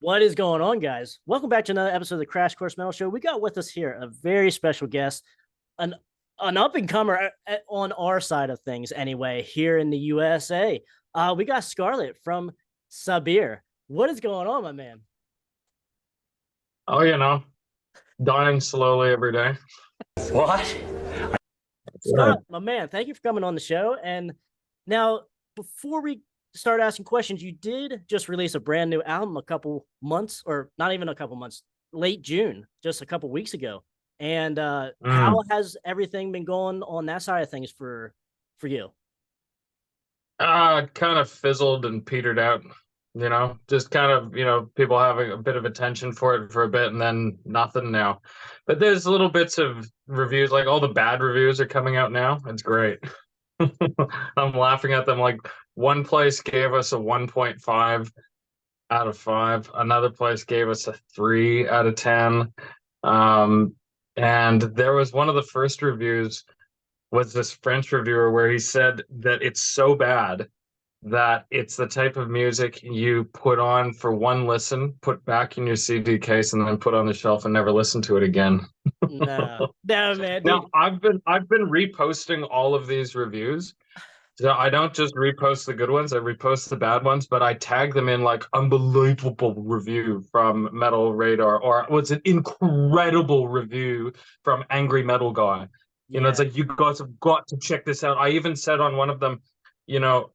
What is going on, guys? Welcome back to another episode of the Crash Course Metal Show. We got with us here a very special guest, an an up and comer on our side of things, anyway, here in the USA. We got Scarlett from Sabire. What is going on, my man? Oh, dying slowly every day. What? Yeah. Scott, my man, thank you for coming on the show. And now, before we start asking questions, you did just release a brand new album a couple months, or not even a couple months, late June, just a couple weeks ago. And how Mm. has everything been going on that side of things for you? Kind of fizzled and petered out, just kind of, people having a bit of attention for it for a bit and then nothing now. But there's little bits of reviews, like all the bad reviews are coming out now. It's great. I'm laughing at them. Like one place gave us a 1.5 out of 5. Another place gave us a 3 out of 10. Um, and there was one of the first reviews was this French reviewer where he said that it's so bad that it's the type of music you put on for one listen, put back in your CD case, and then put on the shelf and never listen to it again. No, no, man, Now dude. I've been reposting all of these reviews. So I don't just repost the good ones, I repost the bad ones, but I tag them in like unbelievable review from Metal Radar, or what's an incredible review from Angry Metal Guy. It's Yeah, like you guys have got to check this out. I even said on one of them, you know,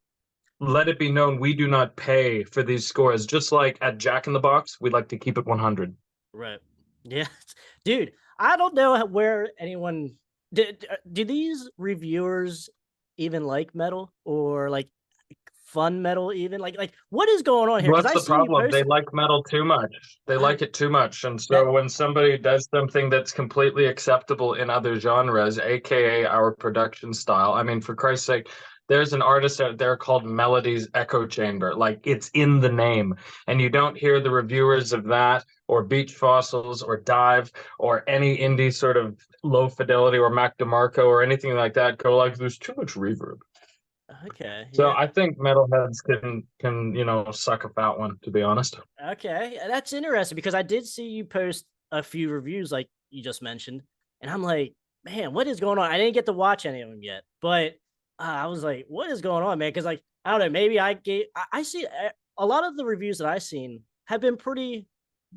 let it be known we do not pay for these scores. Just like at Jack in the Box, we like to keep it 100. right. Yeah, dude. I don't know where anyone do these reviewers even like metal or like fun metal even like what is going on here? Because What's I the seen you problem? They posting like metal too much. They I, like it too much. And that. so when somebody does something that's completely acceptable in other genres, aka our production style, I mean, for Christ's sake, there's an artist out there called Melody's Echo Chamber. Like it's in the name. And you don't hear the reviewers of that or Beach Fossils or Dive or any indie sort of low fidelity or Mac DeMarco or anything like that go like, there's too much reverb. Okay, So yeah, I think metalheads can suck a fat one, to be honest. okay, that's interesting because I did see you post a few reviews like you just mentioned, and I'm like, man, what is going on? I didn't get to watch any of them yet, but I was like, what is going on, man? Because like I don't know, maybe I see a lot of the reviews that I've seen have been pretty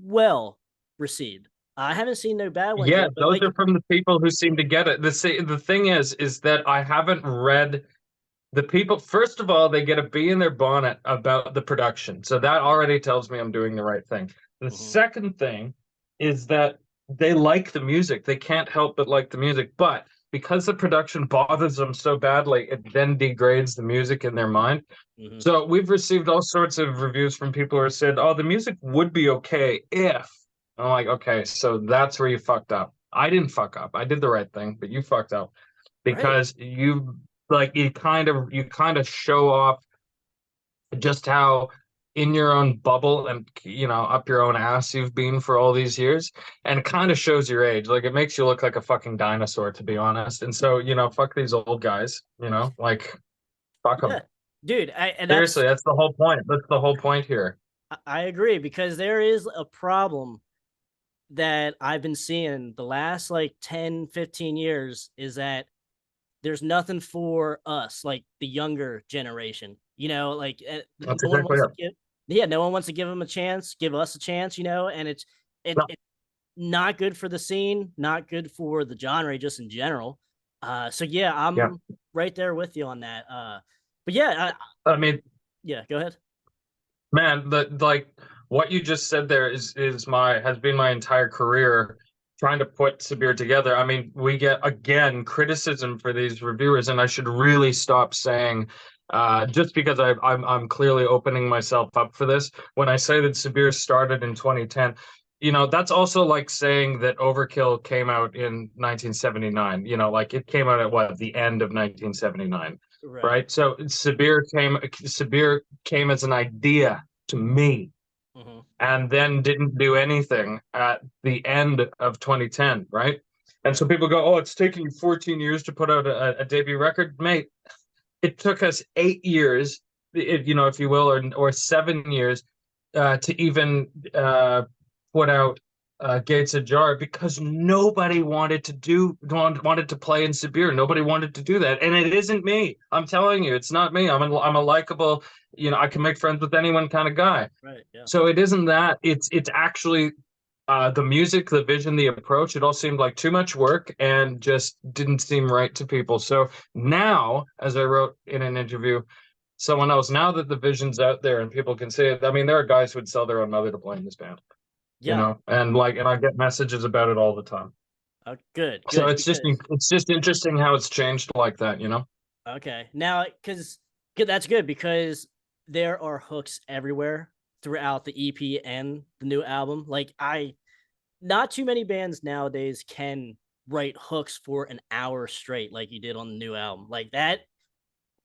well received. I haven't seen no bad ones Yeah, yet, but those like, are from the people who seem to get it. The thing is that I haven't read the people. First of all, they get a bee in their bonnet about the production, so that already tells me I'm doing the right thing. The mhm, second thing is that they like the music. They can't help but like the music, but because the production bothers them so badly, it then degrades the music in their mind. mhm, So we've received all sorts of reviews from people who said, "Oh, the music would be okay if." I'm like, okay, so that's where you fucked up. I didn't fuck up. I did the right thing, but you fucked up right, because you kind of show off just how in your own bubble and up your own ass you've been for all these years, and it kind of shows your age. Like it makes you look like a fucking dinosaur, to be honest. And so, fuck these old guys, like fuck them. yeah, dude, and Seriously, that's that's the whole point. That's the whole point here. I agree because there is a problem that I've been seeing the last like 10, 15 years is that there's nothing for us, like the younger generation, like That's no one exactly wants to it. give, yeah, no one wants to give them a chance, give us a chance, and No, it's not good for the scene, not good for the genre just in general. So yeah, yeah. I'm right there with you on that. But yeah, I mean, yeah, go ahead. man, like what you just said there is my has been my entire career trying to put Sabir together. I mean, we get again criticism for these reviewers, and I should really stop saying just because I'm clearly opening myself up for this. When I say that Sabir started in 2010, that's also like saying that Overkill came out in 1979. Like it came out at what, the end of 1979, Right. right? So Sabir came as an idea to me Mm-hmm. and then didn't do anything at the end of 2010, right? And so Right. people go, "Oh, it's taking you 14 years to put out a debut record, mate." It took us 8 years, if you will, or 7 years to even put out Gates Ajar because nobody wanted to play in Sabire. Nobody wanted to do that, and it isn't me. I'm telling you, it's not me. I'm a likable, I can make friends with anyone kind of guy. Right. Yeah. So it isn't that. It's actually the music, the vision, the approach. It all seemed like too much work and just didn't seem right to people. So now, as I wrote in an interview, someone else, now that the vision's out there and people can see it, I mean, there are guys who would sell their own mother to play in this band, Yeah. and I get messages about it all the time. Good. So Good. it's just interesting how it's changed like that. Okay. Now, because that's good because there are hooks everywhere throughout the EP and the new album. Like not too many bands nowadays can write hooks for an hour straight like you did on the new album. Like that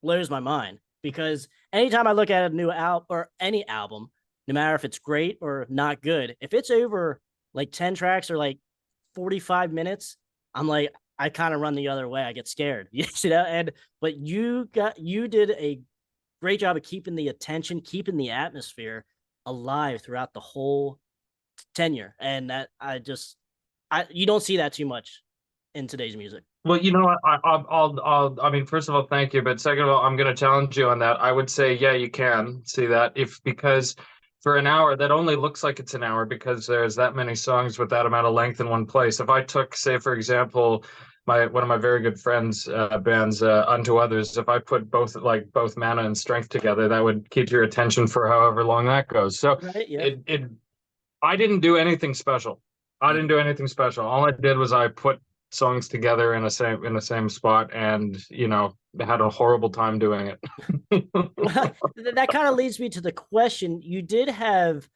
blows my mind because anytime I look at a new album or any album, no matter if it's great or not good, if it's over like 10 tracks or like 45 minutes, I'm like, I kind of run the other way. I get scared, but you did a great job of keeping the attention, keeping the atmosphere alive throughout the whole tenure. And that you don't see that too much in today's music. Well, I mean, first of all, thank you. But second of all, I'm going to challenge you on that. I would say, yeah, you can see that because for an hour, that only looks like it's an hour because there's that many songs with that amount of length in one place. If I took, say, for example, one of my very good friends' bands, Unto Others, if I put both Mana and Strength together, that would keep your attention for however long that goes. So right, yeah. I didn't do anything special. I didn't do anything special. All I did was I put songs together in the same spot, and had a horrible time doing it. Well, that kind of leads me to the question. You did have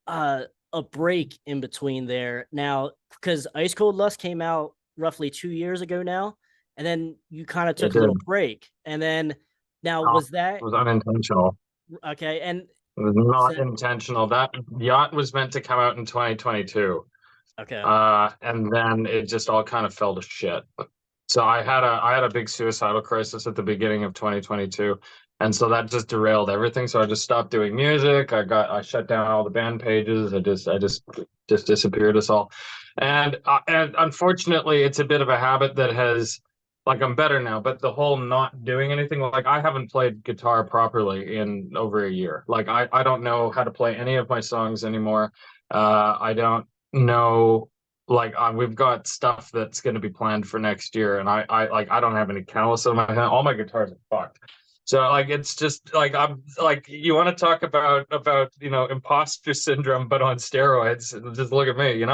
a break in between there now because Ice Cold Lust came out roughly 2 years ago now, and then you kind of took a little break, and then now was that it was unintentional? Okay, and it was not intentional. That Yacht was meant to come out in 2022. Okay. And then it just all kind of fell to shit. So I had a big suicidal crisis at the beginning of 2022, and so that just derailed everything. So I just stopped doing music. I shut down all the band pages. I just disappeared us all, and unfortunately, it's a bit of a habit that has, like, I'm better now, but the whole not doing anything, like I haven't played guitar properly in over a year. Like I don't know how to play any of my songs anymore. I don't know, like we've got stuff that's going to be planned for next year, and I don't have any callus on my hand. All my guitars are fucked. So like it's just like I'm like, you want to talk about imposter syndrome but on steroids, just look at me.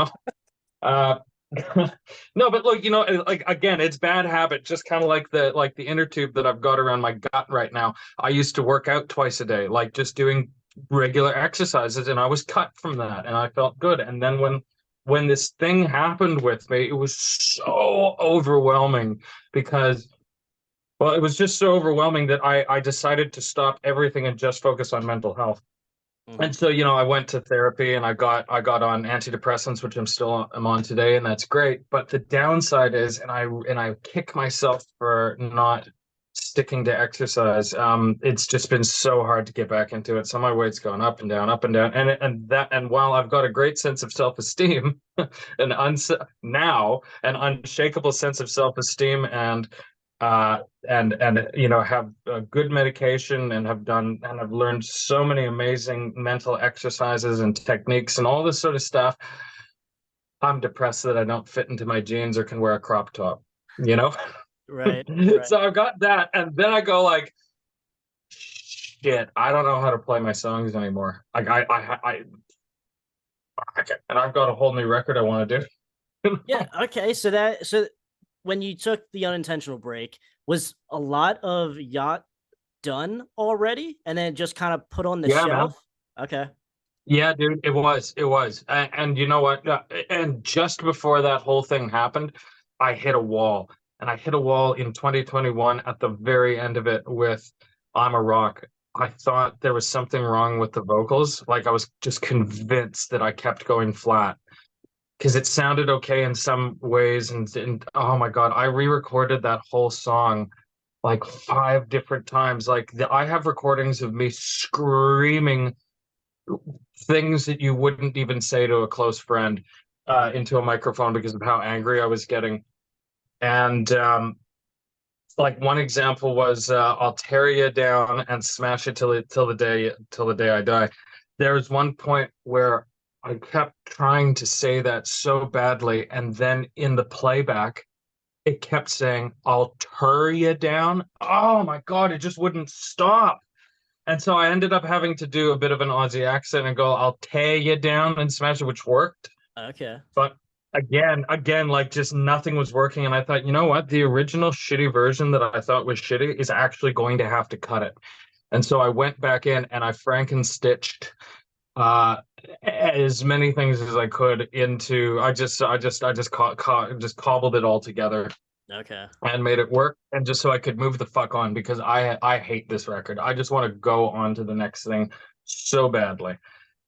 No, but look, like, again, it's bad habit, just kind of like the inner tube that I've got around my gut right now. I used to work out twice a day, like just doing regular exercises, and I was cut from that and I felt good. And then when this thing happened with me, it was so overwhelming because, well, it was just so overwhelming that I decided to stop everything and just focus on mental health. And so, I went to therapy and I got on antidepressants, which I'm on today, and that's great. But the downside is, and I kick myself for not sticking to exercise. It's just been so hard to get back into it. So my weight's gone up and down, and while I've got a great sense of self-esteem, now an unshakable sense of self-esteem, and have good medication, and have learned so many amazing mental exercises and techniques and all this sort of stuff, I'm depressed that I don't fit into my jeans or can wear a crop top. Right. So I've got that, and then I go like, shit, I don't know how to play my songs anymore. Like and I've got a whole new record I want to do. Yeah. Okay. So when you took the unintentional break, was a lot of Yacht done already, and then just kind of put on the shelf? Man. Okay. Yeah, dude, it was. And you know what? And just before that whole thing happened, I hit a wall. And I hit a wall in 2021 at the very end of it with I'm a Rock. I thought there was something wrong with the vocals. Like I was just convinced that I kept going flat because it sounded okay in some ways. And oh my God, I re-recorded that whole song like 5 different times. Like I have recordings of me screaming things that you wouldn't even say to a close friend into a microphone because of how angry I was getting. And like one example was I'll tear you down and smash it till the day I die. There was one point where I kept trying to say that so badly, and then in the playback, it kept saying, "I'll tear you down." Oh my God, it just wouldn't stop. And so I ended up having to do a bit of an Aussie accent and go, "I'll tear you down and smash it," which worked. Okay. But again, like just nothing was working. And I thought, you know what? The original shitty version that I thought was shitty is actually going to have to cut it. And so I went back in and I frankenstitched uh as many things as I could into just cobbled it all together Okay. and made it work, and just so I could move the fuck on, because I hate this record. I just want to go on to the next thing so badly.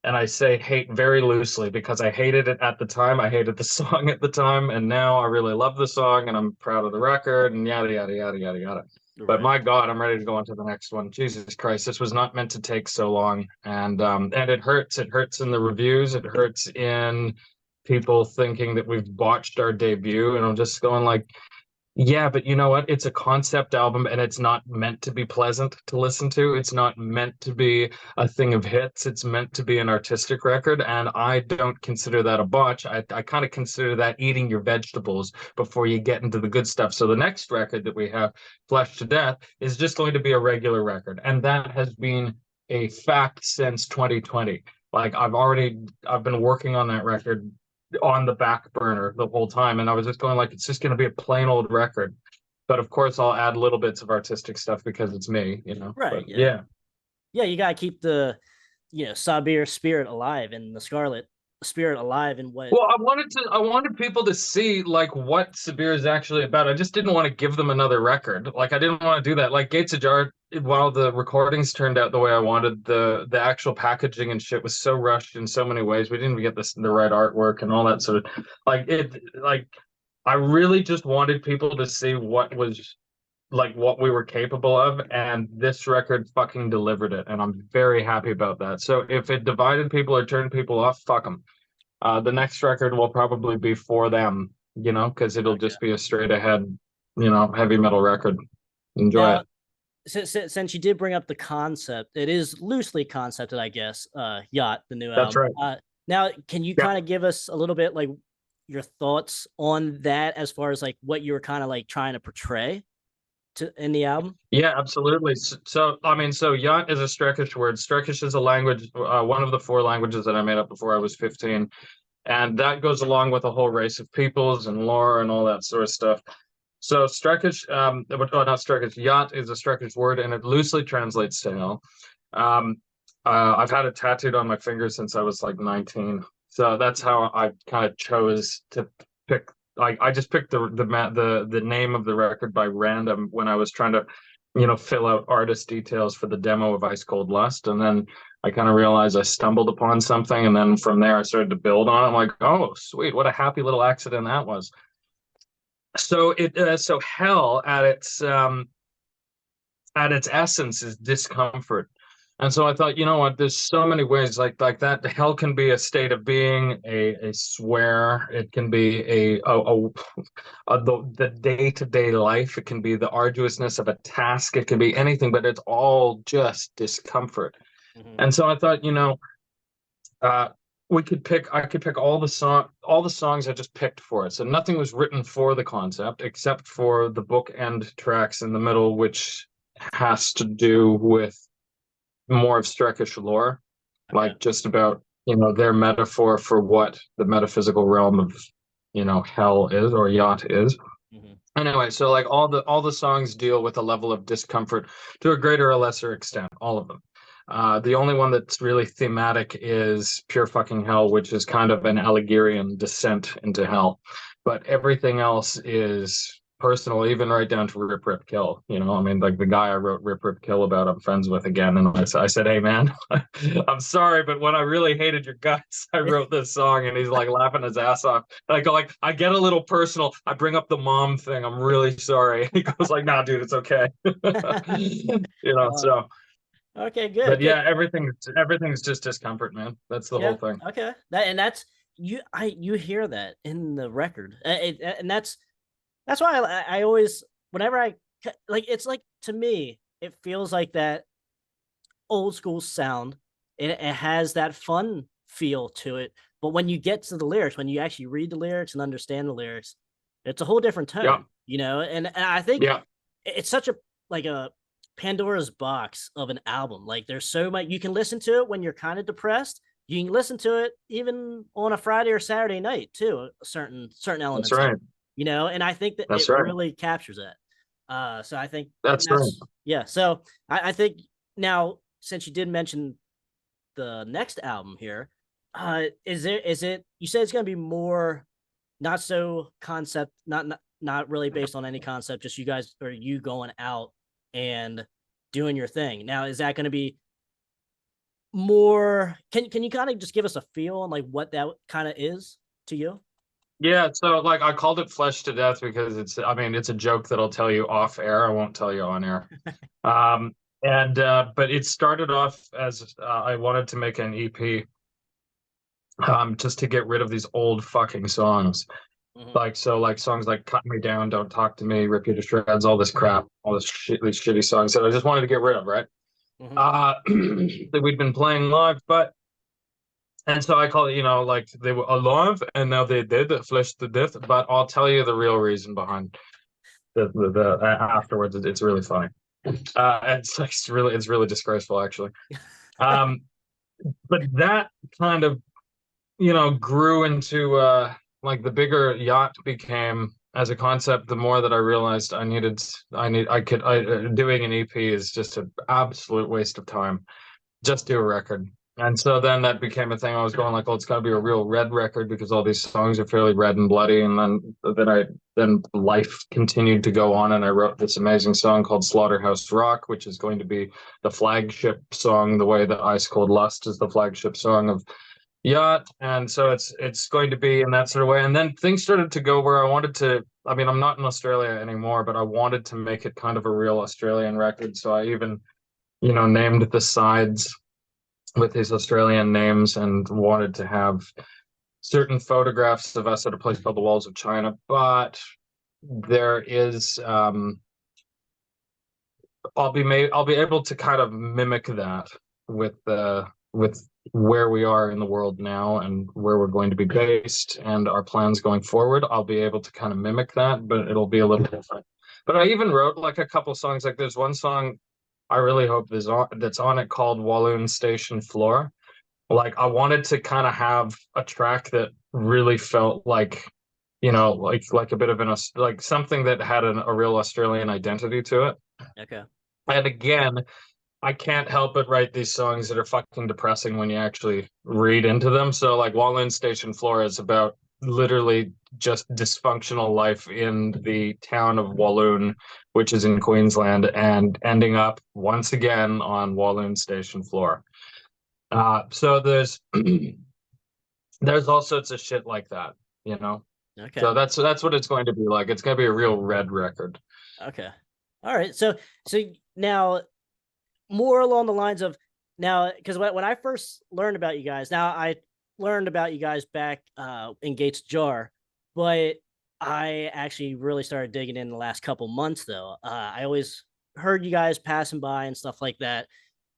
And I say hate very loosely because I hated it at the time. I hated the song at the time, and now I really love the song and I'm proud of the record and yada yada yada yada yada. But Right. my God, I'm ready to go on to the next one. Jesus Christ, this was not meant to take so long. And it hurts. It hurts in the reviews. It hurts in people thinking that we've botched our debut. And I'm just going like, yeah, but you know what? It's a concept album and it's not meant to be pleasant to listen to. It's not meant to be a thing of hits. It's meant to be an artistic record. And I don't consider that a botch. I kind of consider that eating your vegetables before you get into the good stuff. So the next record that we have, Flesh to Death, is just going to be a regular record. And that has been a fact since 2020. Like I've been working on that record on the back burner the whole time, and I was just going like, it's just going to be a plain old record, but of course I'll add little bits of artistic stuff because it's me, you know. Right. But Yeah. yeah. Yeah. You gotta keep the, Sabire spirit alive and the Scarlet spirit alive in what. Well, I wanted people to see like what Sabire is actually about. I just didn't want to give them another record. Like I didn't want to do that. Like Gates Ajar, while the recordings turned out the way I wanted, the actual packaging and shit was so rushed in so many ways. We didn't even get the right artwork and all that sort of like I really just wanted people to see what we were capable of, and this record fucking delivered it, and I'm very happy about that. So if it divided people or turned people off, fuck them. The next record will probably be for them, you know, because it'll Okay. just be a straight ahead, heavy metal record. Enjoy Now, it. since you did bring up the concept, it is loosely concepted, I guess. Yacht, the new That's album. right. Now, can you Yeah. kind of give us a little bit like your thoughts on that, as far as like what you were kind of like trying to portray in the album? Yeah, absolutely. I mean, so Jatt is a Strekish word. Strekish is a language, one of the four languages that I made up before I was 15. And that goes along with a whole race of peoples and lore and all that sort of stuff. So Strekish, not Strekish, Jatt is a Strekish word, and it loosely translates to hell. Um, I've had it tattooed on my finger since I was like 19. So that's how I kind of chose to pick. Like I just picked the name of the record by random when I was trying to, fill out artist details for the demo of Ice Cold Lust, and then I kind of realized I stumbled upon something, and then from there I started to build on it. I'm like, oh, sweet, what a happy little accident that was. So hell at its essence is discomfort. And so I thought, you know what, there's so many ways like that. Hell can be a state of being, a swear. It can be the day-to-day life. It can be the arduousness of a task. It can be anything, but it's all just discomfort. Mm-hmm. And so I thought, uh, I could pick all the songs I just picked for it. So nothing was written for the concept except for the bookend tracks in the middle, which has to do with more of Strekish lore, Okay. like just about, their metaphor for what the metaphysical realm of, hell is, or yacht is. Mm-hmm. Anyway, so like all the songs deal with a level of discomfort to a greater or lesser extent, all of them. The only one that's really thematic is Pure Fucking Hell, which is kind of an Allegorian descent into hell. But everything else is personal, even right down to Rip Rip Kill. I mean, like the guy I wrote Rip Rip Kill about, I'm friends with again. And I said, hey, man, I'm sorry, but when I really hated your guts, I wrote this song. And he's like laughing his ass off. And I go like, I get a little personal. I bring up the mom thing. I'm really sorry. He goes like, nah, dude, it's okay. Uh, So Okay, good, But good. yeah, everything's just discomfort, man. That's the whole Yeah, thing. okay. That's you hear that in the record. And that's why I always whenever I like it's like to me it feels like that old school sound. It has that fun feel to it. But when you get to the lyrics, when you actually read the lyrics and understand the lyrics, it's a whole different Yeah, tone, and I think yeah, it's such a like a Pandora's box of an album. Like there's so much you can listen to it when you're kind of depressed. You can listen to it even on a Friday or Saturday night too. Certain that's elements of right. it, and I think that That's it right. really captures that. So I think That's right. that's yeah. So I think now since you did mention the next album here, is it you said it's gonna be more not so concept, not really based on any concept, just you guys or you going out and doing your thing. Now, is that gonna be more can you kind of just give us a feel on like what that kind of is to you? Yeah, so like I called it Flesh to Death because I mean, it's a joke that I'll tell you off air. I won't tell you on air. Um, and but it started off as I wanted to make an EP, just to get rid of these old fucking songs. Mhm, Like so, like songs like "Cut Me Down," "Don't Talk to Me," "Rip You to Shreds," all this crap, all this shit, these shitty songs that I just wanted to get rid of, right? mhm. That we'd been playing live, but and so I call it, like they were alive and now they did Flesh to Death. But I'll tell you the real reason behind the afterwards. It's really funny. It's really disgraceful actually. Um, but that kind of grew into like the bigger Yacht became as a concept. The more that I realized doing an EP is just an absolute waste of time. Just do a record. And so then that became a thing. I was going like, oh, it's got to be a real red record because all these songs are fairly red and bloody. And then life continued to go on, and I wrote this amazing song called Slaughterhouse Rock, which is going to be the flagship song, the way that Ice Cold Lust is the flagship song of Yacht. And so it's going to be in that sort of way. And then things started to go where I wanted to. I mean, I'm not in Australia anymore, but I wanted to make it kind of a real Australian record. So I even named the sides with these Australian names and wanted to have certain photographs of us at a place called the Walls of China. But there is, I'll be able to kind of mimic that with where we are in the world now and where we're going to be based and our plans going forward. I'll be able to kind of mimic that, but it'll be a little different. But I even wrote like a couple songs. Like there's one song I really hope that's on it called Walloon Station Floor. Like I wanted to kind of have a track that really felt like, like a bit of like something that had a real Australian identity to it. Okay. And again, I can't help but write these songs that are fucking depressing when you actually read into them. So like Walloon Station Floor is about literally just dysfunctional life in the town of Walloon, which is in Queensland, and ending up once again on Walloon Station Floor. So there's all sorts of shit like that, you know. Okay. So that's what it's going to be like. It's going to be a real red record. Okay. All right. So now more along the lines of now because when I first learned about you guys, now I learned about you guys back in Gates Jar, but I actually really started digging in the last couple months though. I always heard you guys passing by and stuff like that,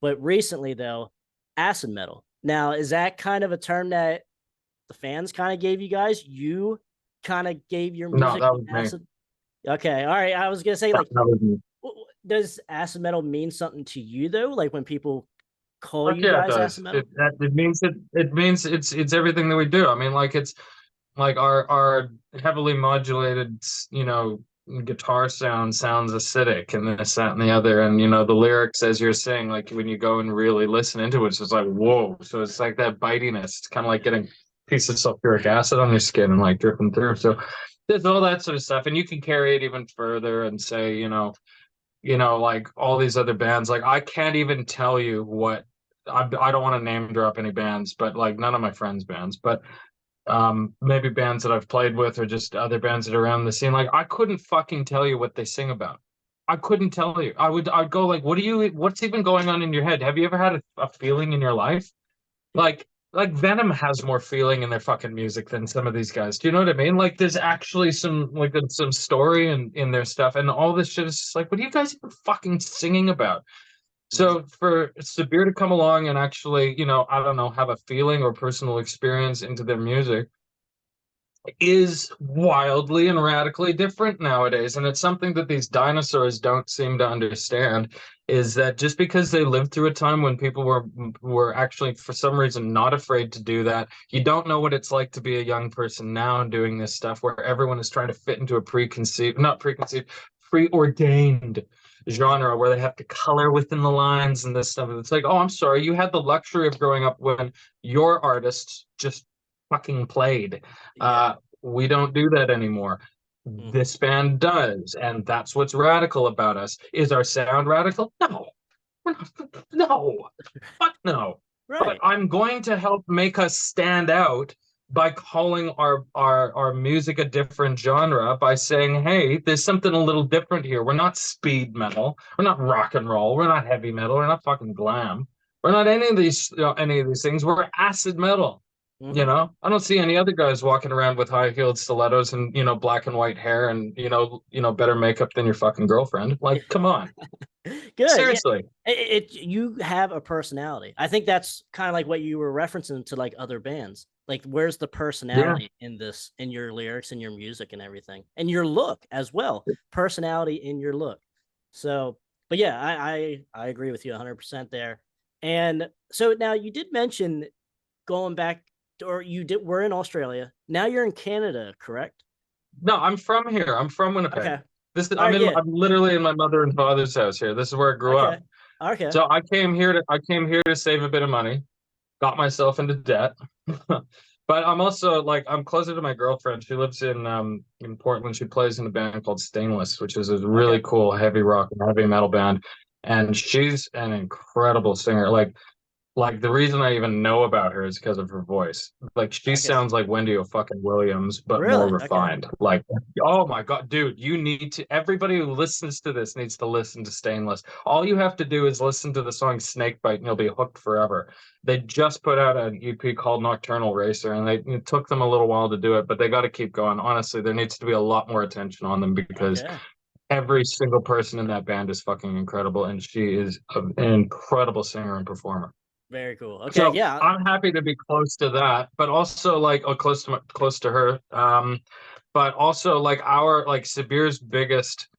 but recently though, acid metal. Now, is that kind of a term that the fans kind of gave you guys? You kind of gave your No, music that was me. acid. Okay, all right. I was gonna say like That was me. does acid metal mean something to you though? Like when people call Fuck you yeah, it guys does. acid metal? It means it's everything that we do. I mean, like it's like our heavily modulated, guitar sounds acidic and this, that, and the other. And the lyrics, as you're saying, like when you go and really listen into it, it's just like whoa. So it's like that bitiness. It's kind of like getting a piece of sulfuric acid on your skin and like dripping through. So there's all that sort of stuff. And you can carry it even further and say, like all these other bands. Like I can't even tell you what I don't want to name drop any bands, but like none of my friends' bands, but maybe bands that I've played with or just other bands that are around the scene. Like I couldn't fucking tell you what they sing about. I couldn't tell you. I'd go like, what's even going on in your head? Have you ever had a feeling in your life? Like Venom has more feeling in their fucking music than some of these guys. Do you know what I mean? Like there's actually some story in their stuff, and all this shit is just like, what are you guys even fucking singing about? Mhm. So for Sabir to come along and actually, I don't know, have a feeling or personal experience into their music is wildly and radically different nowadays. And it's something that these dinosaurs don't seem to understand, is that just because they lived through a time when people were actually for some reason not afraid to do that, you don't know what it's like to be a young person now doing this stuff where everyone is trying to fit into a not preconceived, preordained genre where they have to color within the lines and this stuff. It's like, oh, I'm sorry, you had the luxury of growing up when your artists just fucking played. Yeah. We don't do that anymore. Hmm. This band does, and that's what's radical about us. Is our sound radical? No, we're not. No, fuck no. But Right. I'm going to help make us stand out by calling our music a different genre by saying, hey, there's something a little different here. We're not speed metal. We're not rock and roll. We're not heavy metal. We're not fucking glam. We're not any of these things. We're acid metal. Hmm. I don't see any other guys walking around with high-heeled stilettos and black and white hair and better makeup than your fucking girlfriend. Like, come on, Good. Yeah. seriously. You have a personality. I think that's kind of like what you were referencing to like other bands. Like, where's the Yeah, personality in this, in your lyrics and your music and everything, and your look as well? Personality in your look. So, but yeah, I agree with you 100% there. And so now you did mention going back, or you did were in Australia. Now you're in Canada, correct? no, I'm from here. I'm from Winnipeg. Okay. This is All right. Yeah. I'm literally in my mother and father's house here. This is where I grew Okay. up. Okay. So I came here to save a bit of money, got myself into debt. But I'm also like I'm closer to my girlfriend. She lives in Portland. She plays in a band called Stainless, which is a Okay. really cool heavy rock and heavy metal band. And she's an incredible singer. Like the reason I even know about her is because of her voice. Like she Okay. sounds like Wendy O'Fucking Williams, but more Really? Okay. refined. Like, oh my God, dude, you need to. Everybody who listens to this needs to listen to Stainless. All you have to do is listen to the song Snakebite, and you'll be hooked forever. They just put out an EP called Nocturnal Racer, and it took them a little while to do it, but they got to keep going. Honestly, there needs to be a lot more attention on them because Okay. every single person in that band is fucking incredible, and she is an incredible singer and performer. Very cool. Okay. So Yeah. I'm happy to be close to that, but also like close to her. But also like our like Sabire's biggest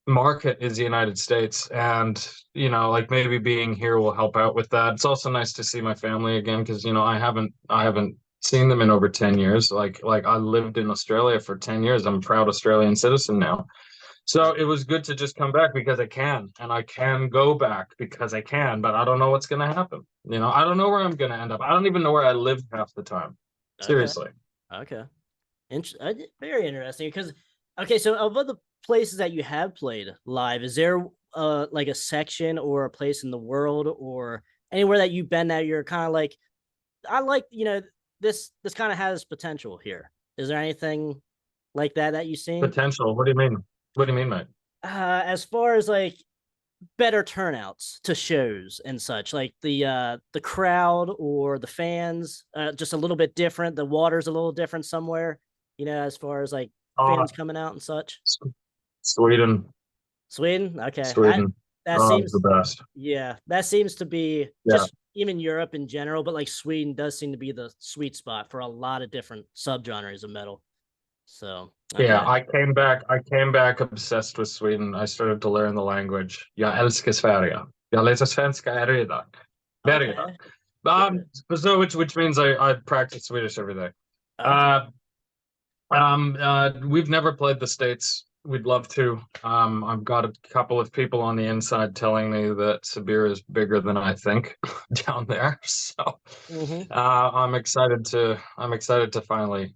market is the United States, and like maybe being here will help out with that. It's also nice to see my family again because I haven't seen them in over 10 years. Like I lived in Australia for 10 years. I'm a proud Australian citizen now. So it was good to just come back because I can, and I can go back because I can, but I don't know what's going to happen. I don't know where I'm going to end up. I don't even know where I live half the time. Okay. Seriously. Okay. Very interesting because okay, so of all the places that you have played live, is there like a section or a place in the world or anywhere that you've been that you're kind of like, I like, this kind of has potential here. Is there anything like that you've seen? Potential. What do you mean? What do you mean, mate? As far as like better turnouts to shows and such, like the crowd or the fans, just a little bit different, the water's a little different somewhere, as far as like Oh, fans coming out and such. Sweden. Sweden. Okay. Sweden. That Oh, it's the seems, best. yeah, that seems to be Yeah. just even Europe in general, but like Sweden does seem to be the sweet spot for a lot of different subgenres of metal. So Yeah, okay. I came back obsessed with Sweden. I started to learn the language. Jag älskar Sverige. Jag läser svenska redan. Very good. Okay. Good. So which means I practice Swedish every day. Okay. Uh, we've never played the States. We'd love to. I've got a couple of people on the inside telling me that Sabire is bigger than I think down there. So Hmm. I'm excited to finally,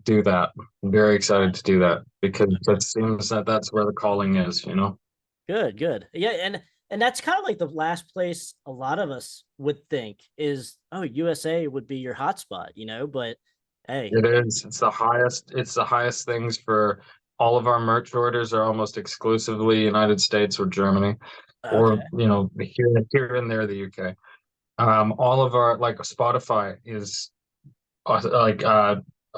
do that. I'm very excited to do that because it seems that that's where the calling is. Good, good. Yeah, and that's kind of like the last place a lot of us would think is, oh, USA would be your hotspot, but hey, It is. It's the highest things for All of our merch orders are almost exclusively United States or Germany, or Okay. here and there the UK. All of our like Spotify is like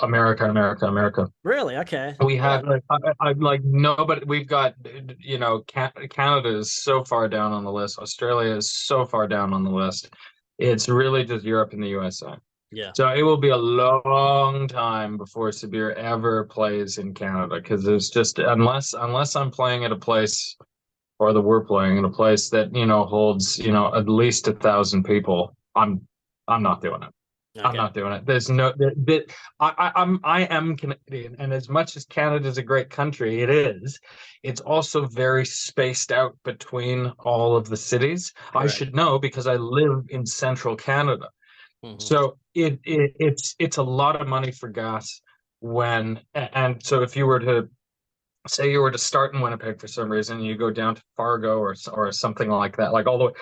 America, America, America. Really? Okay. We Yeah. have like I'm like nobody. We've got Canada is so far down on the list. Australia is so far down on the list. It's really just Europe and the USA. Yeah. So it will be a long time before Sabire ever plays in Canada because there's just unless I'm playing at a place or that we're playing in a place that holds at least 1,000 people. I'm not doing it. I'm Okay. not doing it. There's no that I am Canadian, and as much as Canada is a great country, it's also very spaced out between all of the cities. I Correct. should know because I live in central Canada. Hmm. So it's a lot of money for gas and so if you were to say you were to start in Winnipeg for some reason, you go down to Fargo or something like that, like all the way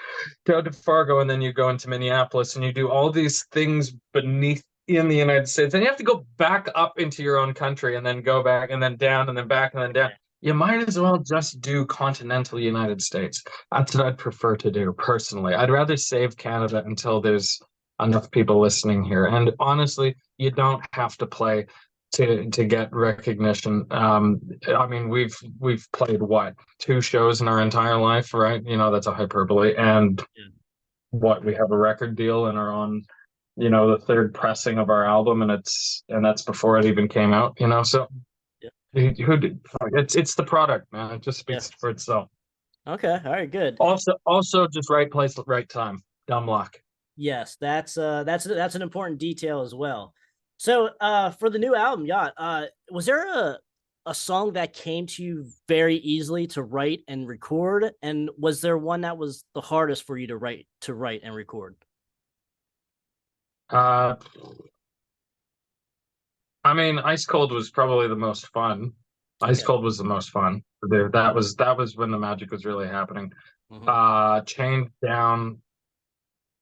down to Fargo, and then you go into Minneapolis, and you do all these things beneath in the United States, and you have to go back up into your own country, and then go back, and then down, and then back, and then down. Okay. You might as well just do continental United States. That's what I'd prefer to do personally. I'd rather save Canada until there's enough people listening here. And honestly, you don't have to play to get recognition. I mean, we've played what, 2 shows in our entire life, right? That's a hyperbole. And Yeah. what, we have a record deal and are on, the third pressing of our album, and that's before it even came out. So Yeah. it's the product, man. It just Yeah. speaks for itself. Okay. All right. Good. Also, just right place, right time. Dumb luck. Yes, that's an important detail as well. So, for the new album, yeah, was there a song that came to you very easily to write and record, and was there one that was the hardest for you to write and record? Uh, I mean, Ice Cold was probably the most fun. Ice Okay. Cold was the most fun. That was when the magic was really happening. Hmm. Chained Down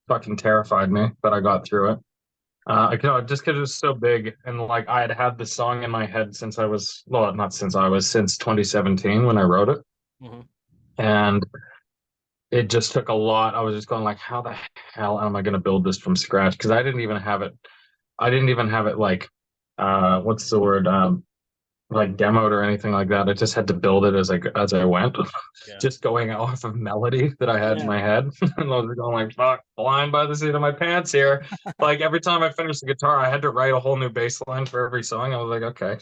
fucking terrified me, but I got through it. Just because it was so big, and like I had the song in my head since I was, well, not since I was, since 2017 when I wrote it, Hmm. and it just took a lot. I was just going like, how the hell am I going to build this from scratch? Because I didn't even have it. I didn't even have it like, what's the word? Like demoed or anything like that. I just had to build it as I went, Yeah. just going off of melody that I had in Yeah. my head. And I was going like, fuck, flying by the seat of my pants here. Like every time I finished the guitar, I had to write a whole new bass line for every song. I was like, okay.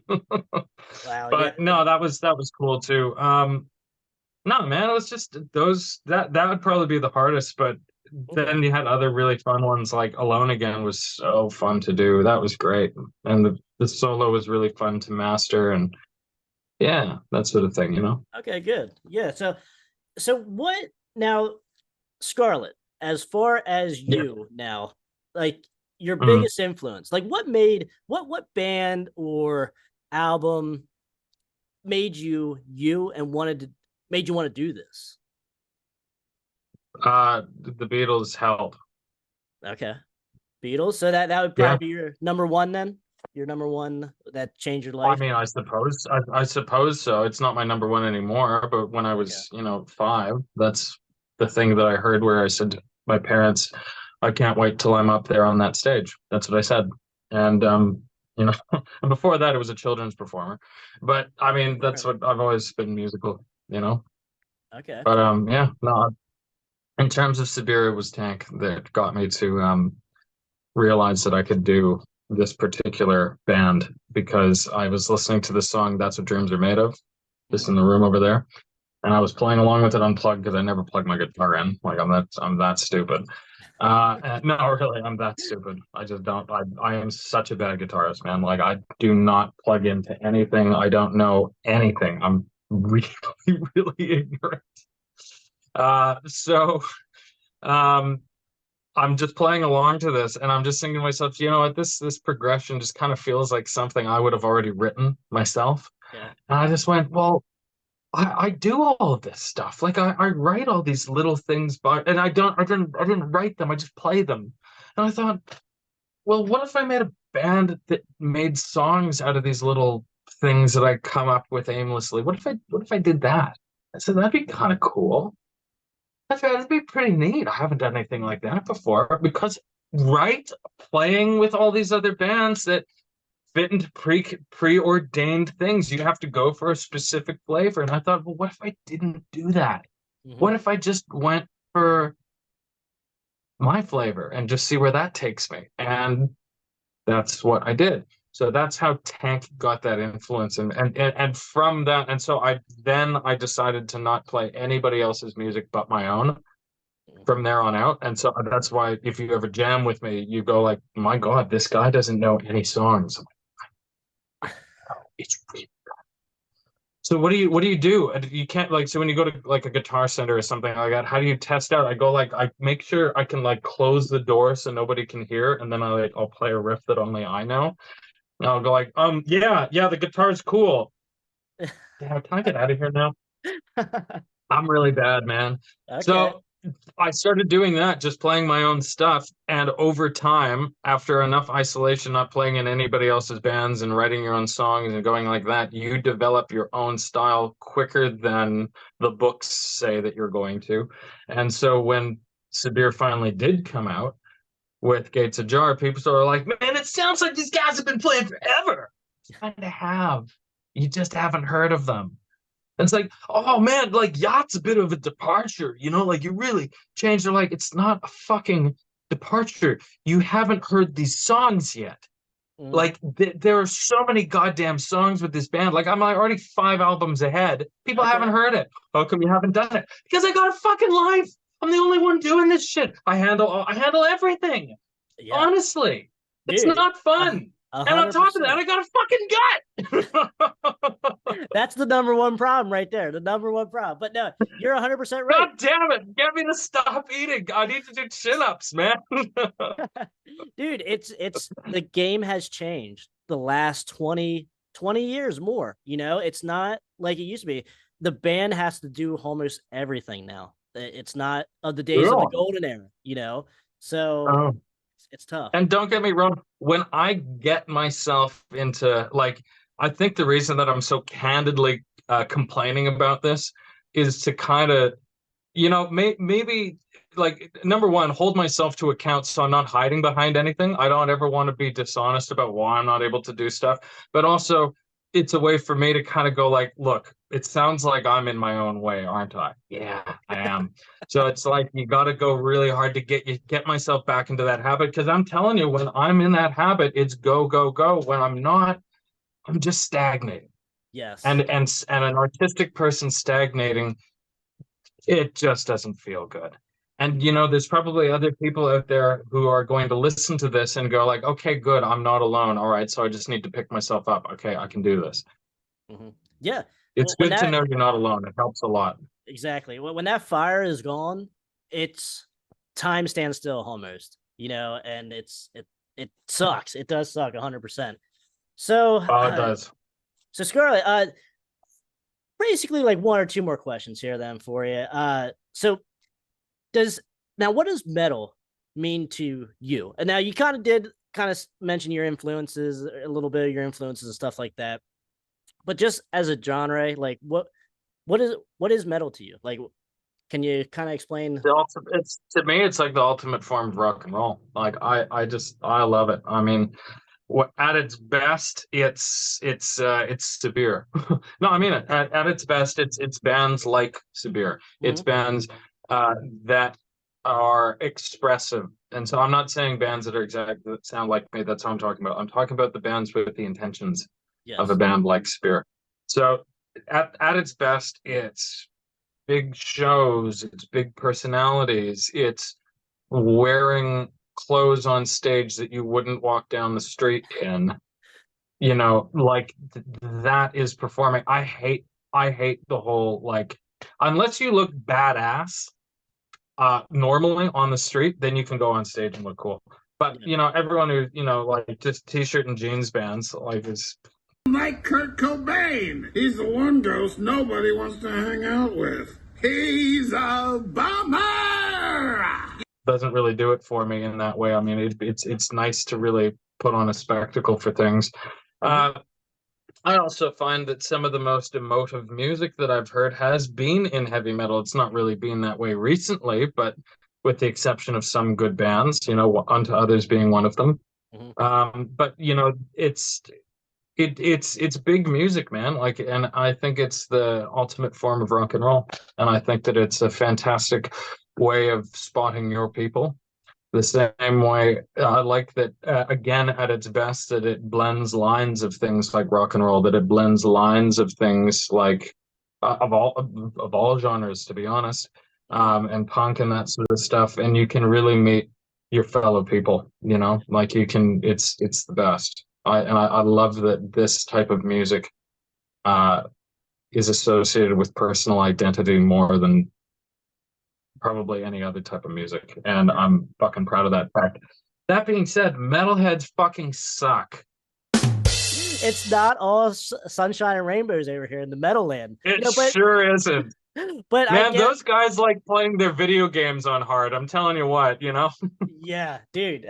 Wow. Yeah. But no, that was cool too. No, man, it was just those that would probably be the hardest, but Okay. then you had other really fun ones like Alone Again was so fun to do. That was great. And the solo was really fun to master, and yeah, that sort of thing. Okay. Good. Yeah. So what now, Scarlett? As far as Yeah. you now, like your Mm. biggest influence, like what band or album made you and made you want to do this? The Beatles help. Okay. Beatles. So that would Yeah. probably be your number one then? Your number one that changed your I life? mean, I suppose so. It's not my number one anymore, but when I Okay. was, 5, that's the thing that I heard where I said to my parents, I can't wait till I'm up there on that stage. That's what I said. And and before that it was a children's performer. But I mean, that's Right. what I've always been musical. Okay, But cool. yeah, no, in terms of Sabire, it was Tank that got me to realized that I could do this particular band because I was listening to the song "That's What Dreams Are Made Of," just Mhm. in the room over there, and I was playing along with it unplugged because I never plug my guitar in. Like I'm that stupid. No, really, I'm that stupid. I just don't. I am such a bad guitarist, man. Like I do not plug into anything. I don't know anything. I'm really, really ignorant. So um I'm just playing along to this, and I'm just thinking to myself, you know what, this progression just kind of feels like something I would have already written myself. Yeah. And I just went, well, I do all of this stuff. Like I write all these little things, but and I didn't write them, I just play them. And I thought, well, what if I made a band that made songs out of these little things that I come up with aimlessly. What if I did that? I said that'd be kind of cool. I said that'd be pretty neat. I haven't done anything like that before because right, playing with all these other bands that fit into preordained things. You have to go for a specific flavor. And I thought, well, what if I didn't do that? What if I just went for my flavor and just see where that takes me? And that's what I did. So that's how Tank got that influence. And from that, and so I decided to not play anybody else's music but my own from there on out. And so that's why if you ever jam with me, you go like, my God, this guy doesn't know any songs. It's really so what do you do? You can't like so when you go to like a guitar center or something like that, how do you test out? I go like I make sure I can like close the door so nobody can hear, and then I'll play a riff that only I know. And I'll go like, yeah, the guitar's cool. Yeah, can I get out of here now? I'm really bad, man. Okay. So I started doing that, just playing my own stuff. And over time, after enough isolation, not playing in anybody else's bands and writing your own songs and going like that, you develop your own style quicker than the books say that you're going to. And so when Sabire finally did come out with Gates Ajar, people started like, man, it sounds like these guys have been playing forever. Kind of have. You just haven't heard of them. It's like, oh man, like Jatt's a bit of a departure, like you really changed. They're like, it's not a fucking departure. You haven't heard these songs yet. Like there are so many goddamn songs with this band. Like I'm already 5 albums ahead. People haven't heard it. How come you haven't done it? Because I got a fucking life. I'm the only one doing this shit. I handle everything. Yeah. Honestly, it's not fun. 100%. And on top of that, I got a fucking gut. That's the number one problem right there. The number one problem. But no, you're 100% right. God damn it. Get me to stop eating. I need to do chin-ups, man. Dude, it's the game has changed the last 20 years more. It's not like it used to be. The band has to do almost everything now. It's not of the days of the golden era, So it's tough. And don't get me wrong, when I get myself into like, I think the reason that I'm so candidly complaining about this is to kind of, maybe like number one, hold myself to account so I'm not hiding behind anything. I don't ever want to be dishonest about why I'm not able to do stuff, but also it's a way for me to kind of go like, look, it sounds like I'm in my own way, aren't I? Yeah, I am. So it's like you got to go really hard to get myself back into that habit, because I'm telling you, when I'm in that habit, it's go, go, go. When I'm not, I'm just stagnating. Yes. And an artistic person stagnating, it just doesn't feel good. And, there's probably other people out there who are going to listen to this and go like, okay, good, I'm not alone. All right, so I just need to pick myself up. Okay, I can do this. Yeah. It's good to know you're not alone. It helps a lot. Exactly. When that fire is gone, it's time stands still almost, and it sucks. It does suck 100%. So it does. So Scarlett, basically like 1 or 2 more questions here then for you. So what does metal mean to you? And now you kind of mention your influences, a little bit of your influences and stuff like that. But just as a genre, like what is metal to you? Like, can you kind of explain? It's to me, it's like the ultimate form of rock and roll. Like I love it. I mean, at its best, it's Sabire. No, I mean it. At its best, it's bands like Sabire. It's bands that are expressive. And so I'm not saying bands that sound like me. That's what I'm talking about. I'm talking about the bands with the intentions of a band like Sabire. So at its best, it's big shows, it's big personalities, it's wearing clothes on stage that you wouldn't walk down the street in. Like that is performing. I hate the whole like, unless you look badass normally on the street, then you can go on stage and look cool. But everyone who like just t-shirt and jeans bands like is like Kurt Cobain. He's the one ghost nobody wants to hang out with. He's a bummer. Doesn't really do it for me in that way. I mean, it's nice to really put on a spectacle for things. I also find that some of the most emotive music that I've heard has been in heavy metal. It's not really been that way recently, but with the exception of some good bands, you know, Unto Others being one of them. But you know, it's big music, man. Like, and I think it's the ultimate form of rock and roll. And I think that it's a fantastic way of spotting your people. The same way I like that, again, at its best, that it blends lines of things like rock and roll, that it blends lines of things like of all genres, to be honest, and punk and that sort of stuff. And you can really meet your fellow people, you know, like you can, it's the best. I love that this type of music is associated with personal identity more than probably any other type of music, and I'm fucking proud of that fact. That being said, metalheads fucking suck. It's not all sunshine and rainbows over here in the metal land. It sure isn't. But man, those guys like playing their video games on hard. I'm telling you what, you know. Yeah, dude,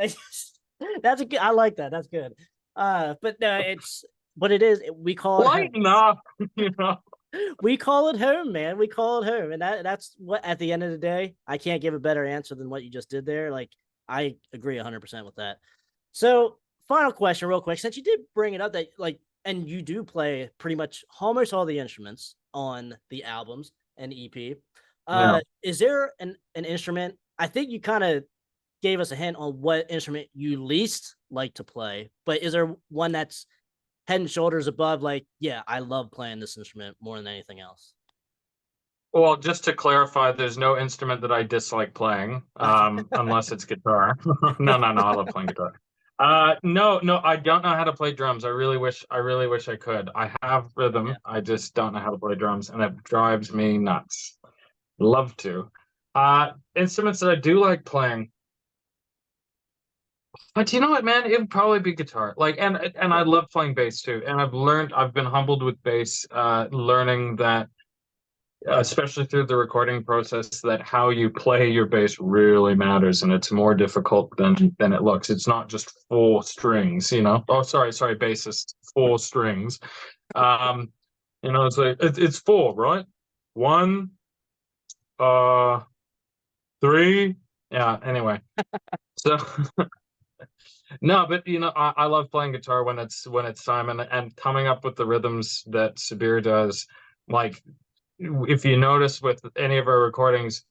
that's a good. I like that. That's good. But no, it is. We call it lighten up, you know. We call it home, man. We call it home, and that's what. At the end of the day, I can't give a better answer than what you just did there. Like, I agree 100% with that. So, final question, real quick, since you did bring it up, that like, and you do play pretty much almost all the instruments on the albums and EP. Is there an instrument? I think you kind of gave us a hint on what instrument you least like to play, but is there one that's head and shoulders above, like, yeah, I love playing this instrument more than anything else? Well, just to clarify, there's no instrument that I dislike playing, unless it's guitar. No, I love playing guitar. No, I don't know how to play drums. I really wish I could. I have rhythm. Yeah. I just don't know how to play drums, and it drives me nuts. Love to. Instruments that I do like playing. But you know what, man? It would probably be guitar. Like, and I love playing bass too. And I've been humbled with bass, learning that, especially through the recording process, that how you play your bass really matters, and it's more difficult than it looks. It's not just full strings, you know. Oh, sorry, bassist, full strings. You know, it's like it's full, right? 1, 3. Yeah. Anyway, so. No, but you know, I love playing guitar when it's time, and coming up with the rhythms that Sabire does. Like, if you notice with any of our recordings,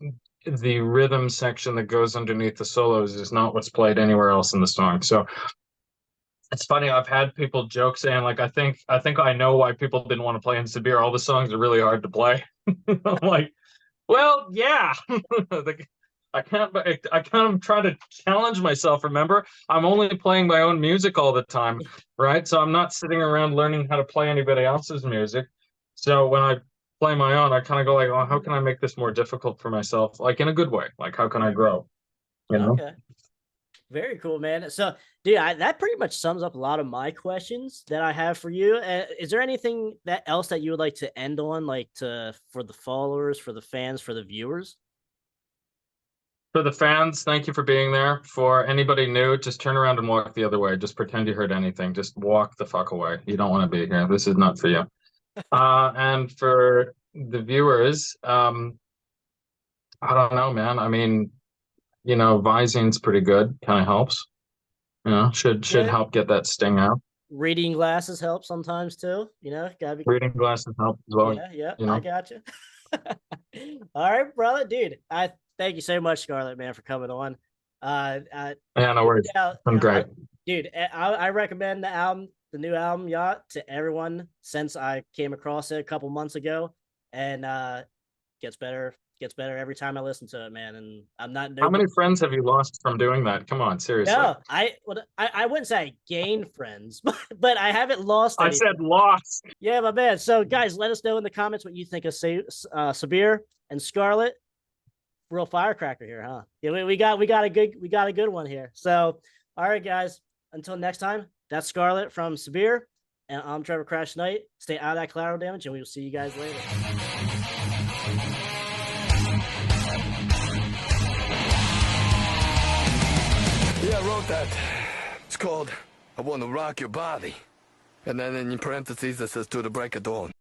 the rhythm section that goes underneath the solos is not what's played anywhere else in the song. So it's funny, I've had people joke saying, like, I think I know why people didn't want to play in Sabire. All the songs are really hard to play. I'm like, well, yeah. I can't try to challenge myself, remember? I'm only playing my own music all the time, right? So I'm not sitting around learning how to play anybody else's music. So when I play my own, I kind of go like, oh, how can I make this more difficult for myself? Like, in a good way. Like, how can I grow? You know? Okay. Very cool, man. So, dude, that pretty much sums up a lot of my questions that I have for you. Is there anything else that you would like to end on, like for the followers, for the fans, for the viewers? For the fans, thank you for being there. For anybody new, just turn around and walk the other way. Just pretend you heard anything. Just walk the fuck away. You don't want to be here. This is not for you. And for the viewers, I don't know, man. I mean, you know, Visine's pretty good. Kind of helps. You know, should help get that sting out. Reading glasses help sometimes too. You know, gotta be. Reading glasses help as well. Yeah, you know? I got you. All right, brother, dude. Thank you so much, Scarlett, man, for coming on. Yeah, no worries. I'm great. Dude, I recommend the new album, Jatt, to everyone since I came across it a couple months ago, and gets better every time I listen to it, man. And I'm not. How many friends have you lost from doing that? Come on, seriously. No, I wouldn't say I gained friends, but I haven't lost any. I said lost. Yeah, my man. So, guys, let us know in the comments what you think of Sabire and Scarlett. Real firecracker here, huh? Yeah, we got a good one here. So, all right, guys. Until next time, that's Scarlett from Sabire, and I'm Trevor Krash Knight. Stay out of that collateral damage, and we will see you guys later. Yeah, I wrote that. It's called I Want to Rock Your Body. And then in parentheses it says to the break of dawn.